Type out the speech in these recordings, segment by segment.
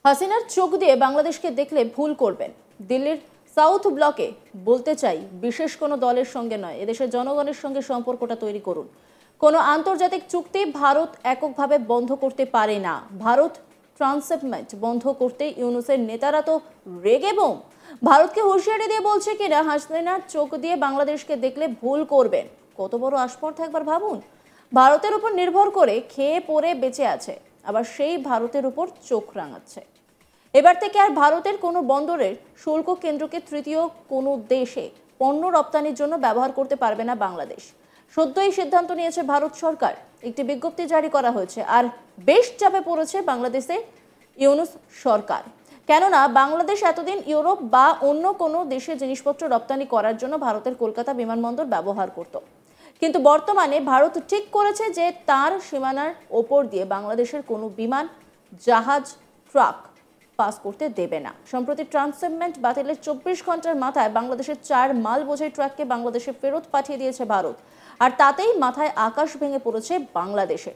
হাসিনার চোখ দিয়ে বাংলাদেশকে দেখলে ভুল করবেন। দিল্লির সাউথ ব্লকে বলতে চাই, বিশেষ কোনো দলের সঙ্গে নয়, এদেশের জনগণের সঙ্গে সম্পর্কটা তৈরি করুন। কোনো আন্তর্জাতিক চুক্তি ভারত এককভাবে বন্ধ করতে পারে না। ভারত ট্রান্সশিপমেন্ট বন্ধ করতে ইউনূসের নেতারা তো রেগে বোম। ভারতকে হুঁশিয়ারি দিয়ে বলছে কিনা, হাসিনার চোখ দিয়ে বাংলাদেশকে দেখলে ভুল করবেন। কত বড় আস্পর্ধা একবার ভাবুন। ভারতের উপর নির্ভর করে খেয়ে পরে বেঁচে আছে, আবার সেই ভারতের উপর চোখ রাঙাচ্ছে। এবার থেকে আর ভারতের কোনো বন্দরের শুল্ক কেন্দ্রকে তৃতীয় কোনো দেশে পণ্য রপ্তানির জন্য ব্যবহার করতে পারবে না বাংলাদেশ। সদ্যই সিদ্ধান্ত নিয়েছে ভারত সরকার, একটি বিজ্ঞপ্তি জারি করা হয়েছে। আর বেশ চাপে পড়েছে বাংলাদেশে ইউনূস সরকার, কেননা বাংলাদেশ এতদিন ইউরোপ বা অন্য কোনো দেশে জিনিসপত্র রপ্তানি করার জন্য ভারতের কলকাতা বিমানবন্দর ব্যবহার করত। কিন্তু বর্তমানে ভারত ঠিক করেছে যে তার সীমানার ওপর দিয়ে বাংলাদেশের কোনো বিমান, জাহাজ, ট্রাক পাস করতে দেবে না। সম্প্রতি ট্রান্সশিপমেন্ট বাতিলের 24 ঘন্টার মাথায় বাংলাদেশের 4 মাল বোঝাই ট্রাককে বাংলাদেশে ফেরত পাঠিয়ে দিয়েছে ভারত। আর তাতেই মাথায় আকাশ ভেঙে পড়েছে বাংলাদেশে।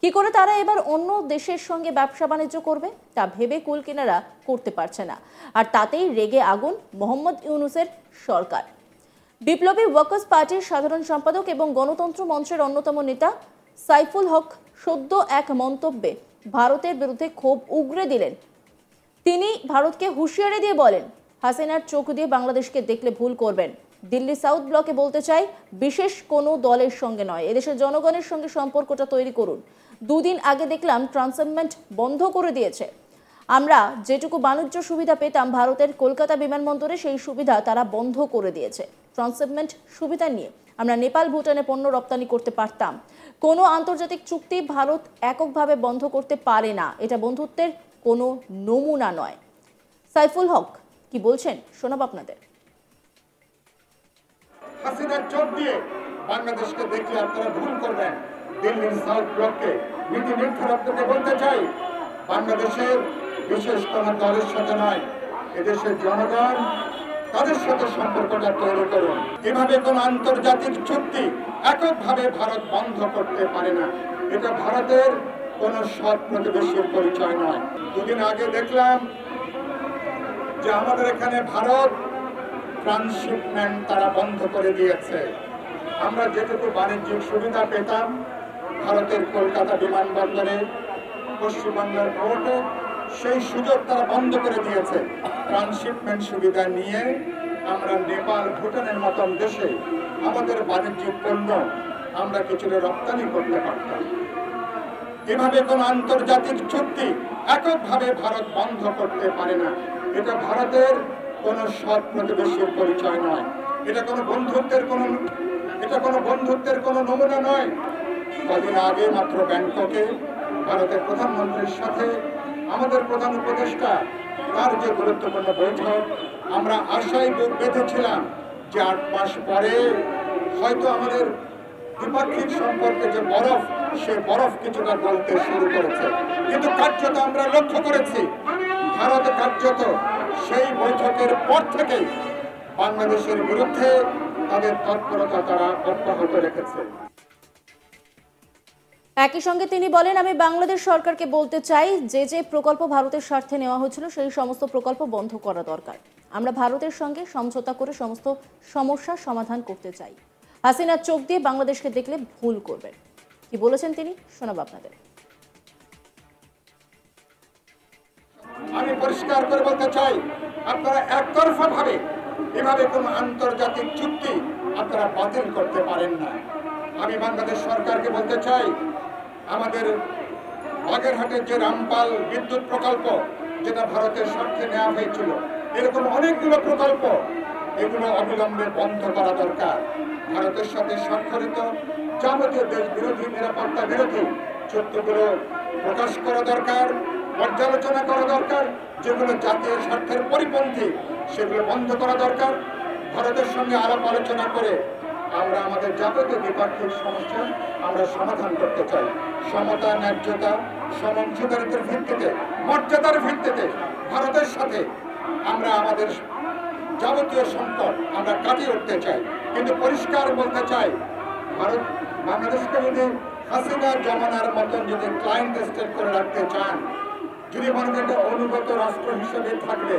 কি করে তারা এবার অন্য দেশের সঙ্গে ব্যবসা বাণিজ্য করবে তা ভেবে কুল কিনারা করতে পারছে না। আর তাতেই রেগে আগুন মোহাম্মদ ইউনূসের সরকার। বিপ্লবী ওয়ার্কার্স পার্টির সাধারণ সম্পাদক এবং গণতন্ত্র মঞ্চের অন্যতম নেতা সাইফুল হক সদ্য এক মন্তব্যে ভারতের বিরুদ্ধে ক্ষোভ উগরে দিলেন। তিনি ভারতকে হুঁশিয়ারি দিয়ে বলেন, হাসিনার চোখ দিয়ে বাংলাদেশকে দেখলে ভুল করবেন। দিল্লি সাউথ ব্লকে বলতে চাই, বিশেষ কোনো দলের সঙ্গে নয়, এদেশের জনগণের সঙ্গে সম্পর্কটা তৈরি করুন। দুদিন আগে দেখলাম ট্রান্সশিপমেন্ট বন্ধ করে দিয়েছে। আমরা যেটুকু বাণিজ্য সুবিধা পেতাম ভারতের কলকাতা বিমানবন্দরে, সেই সুবিধা তারা বন্ধ করে দিয়েছে। ট্রান্সশিপমেন্ট সুবিধা নিয়ে আমরা নেপাল, ভুটানে পণ্য রপ্তানি করতে পারতাম। কোনো আন্তর্জাতিক চুক্তি ভারত এককভাবে বন্ধ করতে পারে না, এটা বন্ধুত্বের কোনো নমুনা নয়। সাইফুল হক কি বলছেন শোনাব আপনাদের। হাসিনার চোখ দিয়ে বাংলাদেশকে দেখলে আপনারা ভুল করবেন। দিল্লির সাউথ ব্লককে নীতি নির্ধারককে বলতে চাই, বাংলাদেশের বিশেষ কোনো দলের সাথে নয়, এদেশের জনগণ তাদের সাথে সম্পর্কটা তৈরি করুন। এভাবে কোন আন্তর্জাতিক চুক্তি এককভাবে ভারত বন্ধ করতে পারে না, এটা ভারতের কোন সৎ প্রতিবেশীর পরিচয় নয়। দুদিন আগে দেখলাম যে আমাদের এখানে ভারত ট্রান্সশিপমেন্ট তারা বন্ধ করে দিয়েছে। আমরা যেটুকু বাণিজ্যিক সুবিধা পেতাম ভারতের কলকাতা বিমানবন্দরে, পশ্চিমবঙ্গের পোর্টে, সেই সুযোগ তারা বন্ধ করে দিয়েছে। ট্রান্সশিপমেন্ট সুবিধা নিয়ে আমরা নেপাল, ভুটানের মতন দেশে আমাদের বাণিজ্যিক পণ্য আমরা কিছুটা রপ্তানি করতে পারতাম। এভাবে কোন আন্তর্জাতিক চুক্তি এককভাবে ভারত বন্ধ করতে পারে না, এটা ভারতের কোন সৎ প্রতিবেশীর পরিচয় নয়, এটা কোনো বন্ধুত্বের কোনো নমুনা নয়। কদিন আগে মাত্র ব্যাংককে ভারতের প্রধানমন্ত্রীর সাথে আমাদের প্রধান উপদেষ্টা তার যে গুরুত্বপূর্ণ বৈঠক, আমরা আশায় বুক বেঁধেছিলাম যে 8 মাস পরে হয়তো আমাদের দ্বিপাক্ষিক সম্পর্কে যে বরফ, সে বরফ কিছুটা গলতে শুরু করেছে। কিন্তু কার্যত আমরা লক্ষ্য করেছি ভারত কার্যত সেই বৈঠকের পর থেকেই বাংলাদেশের বিরুদ্ধে তাদের তৎপরতা তারা অব্যাহত রেখেছে। একই সঙ্গে তিনি বলেন, আমি বাংলাদেশ সরকারকে বলতে চাই, যে যে প্রকল্প ভারতের স্বার্থে নেওয়া হয়েছিল সেই সমস্ত প্রকল্প বন্ধ করা দরকার। আমরা ভারতের সঙ্গে সমঝোতা করে সমস্ত সমস্যার সমাধান করতে চাই। হাসিনার চোখ দিয়ে বাংলাদেশকে দেখলে ভুল করবেন। কি বলেছেন তিনি শোনাব আপনাদের। আমি পরিষ্কার করে বলতে চাই, আপনারা একতরফা ভাবে এভাবে কোন আন্তর্জাতিক চুক্তি আপনারা বাতিল করতে পারেন না। আমি বাংলাদেশ সরকারকে বলতে চাই, আমাদের বাগেরহাটের যে রামপাল বিদ্যুৎ প্রকল্প, যেটা ভারতের স্বার্থে নেওয়া হয়েছিল, এরকম অনেকগুলো প্রকল্প, এগুলো অবিলম্বে বন্ধ করা দরকার। ভারতের সাথে স্বাক্ষরিত যাবতীয় দেশ বিরোধী, নিরাপত্তা বিরোধী চুক্তিগুলো প্রকাশ করা দরকার, পর্যালোচনা করা দরকার। যেগুলো জাতীয় স্বার্থের পরিপন্থী সেগুলো বন্ধ করা দরকার। ভারতের সঙ্গে আলাপ আলোচনা করে আমরা আমাদের যাবতীয় দ্বিপাক্ষিক সমস্যা আমরা সমাধান করতে চাই। সমতা, ন্যায্যতা, সমাংশিকারিতার ভিত্তিতে, মর্যাদার ভিত্তিতে ভারতের সাথে আমরা আমাদের যাবতীয় সংকট আমরা কাটিয়ে উঠতে চাই। কিন্তু পরিষ্কার বলতে চাই, ভারত বাংলাদেশকে যদি হাসিনা জমানার মতন যদি ক্লায়েন্ট স্টেট করে রাখতে চান, যদি মনে করেন একটা অনুগত রাষ্ট্র হিসেবে থাকলে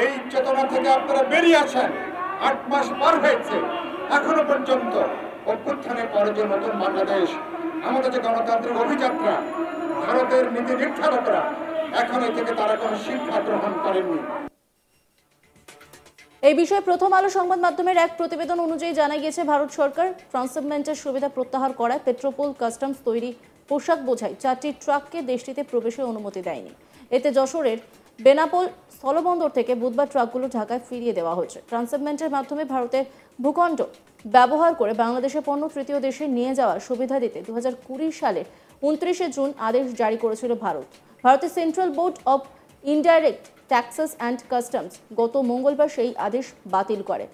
এই চেতনা থেকে আপনারা বেরিয়ে আসেন। 8 মাস পার হয়েছে, এখনো পর্যন্ত অভ্যুত্থানের পরে যে নতুন বাংলাদেশ, আমাদের যে গণতান্ত্রিক অভিযাত্রা, ভারতের নীতি নির্ধারকরা এখন এই থেকে তারা কোনো শিক্ষা গ্রহণ করেননি। এই বিষয়ে প্রথম আলো সংবাদ মাধ্যমের এক প্রতিবেদন অনুযায়ী জানা গিয়েছে, ভারত সরকার ট্রান্সশিপমেন্টের সুবিধা প্রত্যাহার করায় পেট্রোপোল কাস্টমস তৈরি পোশাক বোঝাই 4টি ট্রাককে দেশটিতে প্রবেশের অনুমতি দেয়নি। এতে যশোরের বেনাপোল স্থলবন্দর থেকে বুধবার ট্রাকগুলো ঢাকায় ফিরিয়ে দেওয়া হয়েছে। ট্রান্সশিপমেন্টের মাধ্যমে ভারতের ভূখণ্ড ব্যবহার করে বাংলাদেশের পণ্য তৃতীয় দেশে নিয়ে যাওয়ার সুবিধা দিতে 2020 সালের 29 জুন আদেশ জারি করেছিল ভারত। ভারতের central board of indirect taxes and customs গত মঙ্গলবার সেই আদেশ বাতিল করে।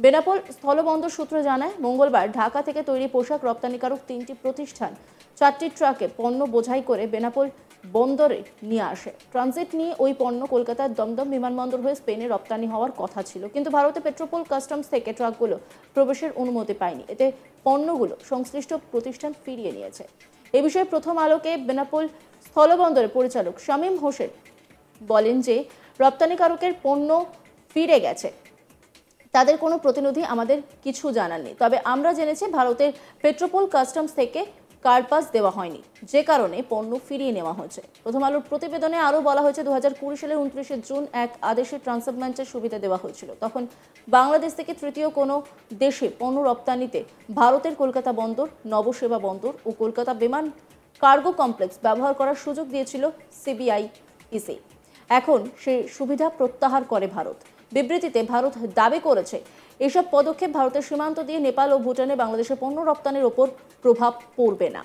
বেনাপোল স্থলবন্দর সূত্র জানায়, মঙ্গলবার ঢাকা থেকে তৈরি পোশাক রপ্তানিকারক 3টি প্রতিষ্ঠান 4টি ট্রাকে পণ্য বোঝাই করে বেনাপোল বন্দরে নিয়ে আসে। ট্রানজিট নিয়ে ওই পণ্য কলকাতার দমদম বিমানবন্দর হয়ে স্পেনে রপ্তানি হওয়ার কথা ছিল, কিন্তু ভারতে পেট্রোপোল কাস্টমস থেকে ট্রাকগুলো প্রবেশের অনুমতি পায়নি। এতে পণ্যগুলো সংশ্লিষ্ট প্রতিষ্ঠান ফিরিয়ে নিয়েছে। এ বিষয়ে প্রথম আলোকে বেনাপোল স্থলবন্দরের পরিচালক শামীম হোসেন বলেন যে, রপ্তানিকারকের পণ্য ফিরে গেছে, তাদের কোনো প্রতিনিধি আমাদের কিছু জানাননি। তবে আমরা জেনেছি ভারতের পেট্রোপোল কাস্টমস থেকে কার্পাস দেওয়া হয়নি, যে কারণে পণ্য ফিরিয়ে নেওয়া হয়েছে। প্রথম আলোর প্রতিবেদনে আরও বলা হয়েছে, 2020 সালের 29 জুন এক আদেশে ট্রান্সশিপমেন্টের সুবিধা দেওয়া হয়েছিল। তখন বাংলাদেশ থেকে তৃতীয় কোনো দেশে পণ্য রপ্তানিতে ভারতের কলকাতা বন্দর, নবসেবা বন্দর ও কলকাতা বিমান কার্গো কমপ্লেক্স ব্যবহার করার সুযোগ দিয়েছিল সিবিআইইসি। এখন সেই সুবিধা প্রত্যাহার করে ভারত। বিবৃতিতে ভারত দাবি করেছে, এসব পদক্ষেপ ভারতের সীমান্ত দিয়ে নেপাল ও ভুটানে বাংলাদেশের পণ্য রপ্তানির ওপর প্রভাব পড়বে না।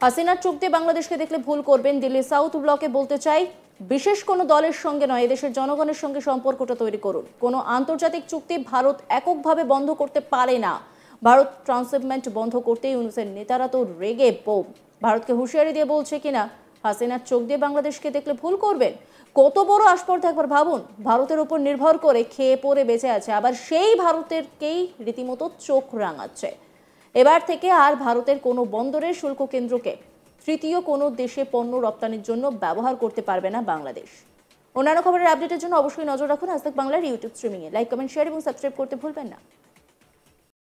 হাসিনার চোখ দিয়ে বাংলাদেশকে দেখলে ভুল করবেন। দিল্লি সাউথ ব্লকে বলতে চাই, বিশেষ কোনো দলের সঙ্গে নয়, এদেশের জনগণের সঙ্গে সম্পর্কটা তৈরি করুন। কোনো আন্তর্জাতিক চুক্তি ভারত এককভাবে বন্ধ করতে পারে না। ভারত ট্রান্সশিপমেন্ট বন্ধ করতে ইউনুসের নেতারা তো রেগে বোম। ভারতকে হুঁশিয়ারি দিয়ে বলছে কিনা, হাসিনার চোখ দিয়ে বাংলাদেশকে দেখলে ভুল করবেন। কত বড় আস্পর্ধা একবার ভাবুন। ভারতের উপর নির্ভর করে খেয়ে পরে বেঁচে আছে, আবার সেই ভারতেরকেই রীতিমতো চোখ রাঙাচ্ছে। এবার থেকে আর ভারতের কোনো বন্দরের শুল্ক কেন্দ্রকে তৃতীয় কোনো দেশে পণ্য রপ্তানির জন্য ব্যবহার করতে পারবে না বাংলাদেশ। অন্যান্য খবরের আপডেটের জন্য অবশ্যই নজর রাখুন আজ তাক বাংলার ইউটিউব স্ট্রিমিংয়ে। লাইক, কমেন্ট, শেয়ার এবং সাবস্ক্রাইব করতে ভুলবেন না।